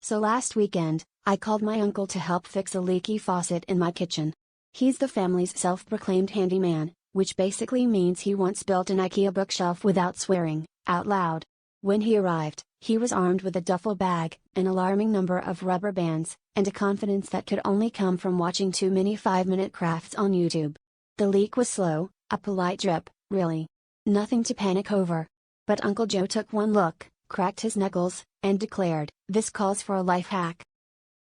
So last weekend, I called my uncle to help fix a leaky faucet in my kitchen. He's the family's self-proclaimed handyman, which basically means he once built an IKEA bookshelf without swearing out loud. When he arrived, he was armed with a duffel bag, an alarming number of rubber bands, and a confidence that could only come from watching too many 5-minute crafts on YouTube. The leak was slow, a polite drip, really. Nothing to panic over. But Uncle Joe took one look, cracked his knuckles, and declared, "This calls for a life hack."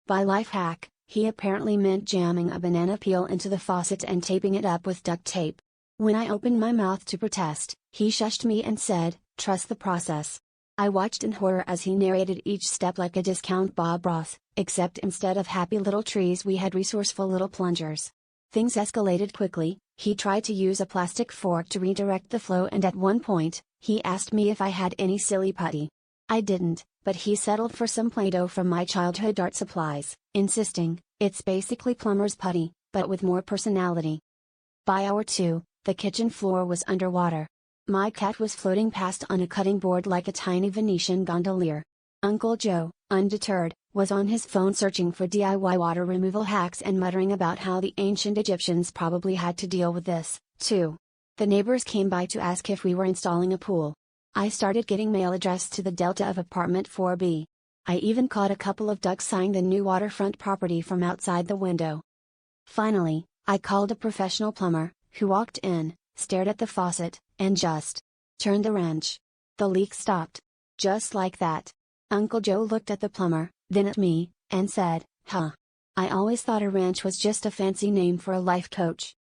By life hack, he apparently meant jamming a banana peel into the faucet and taping it up with duct tape. When I opened my mouth to protest, he shushed me and said, "Trust the process." I watched in horror as he narrated each step like a discount Bob Ross, except instead of happy little trees we had resourceful little plungers. Things escalated quickly. He tried to use a plastic fork to redirect the flow, and at one point, he asked me if I had any silly putty. I didn't, but he settled for some Play-Doh from my childhood art supplies, insisting, "It's basically plumber's putty, but with more personality." By hour 2, the kitchen floor was underwater. My cat was floating past on a cutting board like a tiny Venetian gondolier. Uncle Joe, undeterred, was on his phone searching for DIY water removal hacks and muttering about how the ancient Egyptians probably had to deal with this, too. The neighbors came by to ask if we were installing a pool. I started getting mail addressed to the Delta of apartment 4B. I even caught a couple of ducks eyeing the new waterfront property from outside the window. Finally, I called a professional plumber, who walked in, stared at the faucet, and just turned the wrench. The leak stopped. Just like that. Uncle Joe looked at the plumber, then at me, and said, "Huh. I always thought a wrench was just a fancy name for a life coach."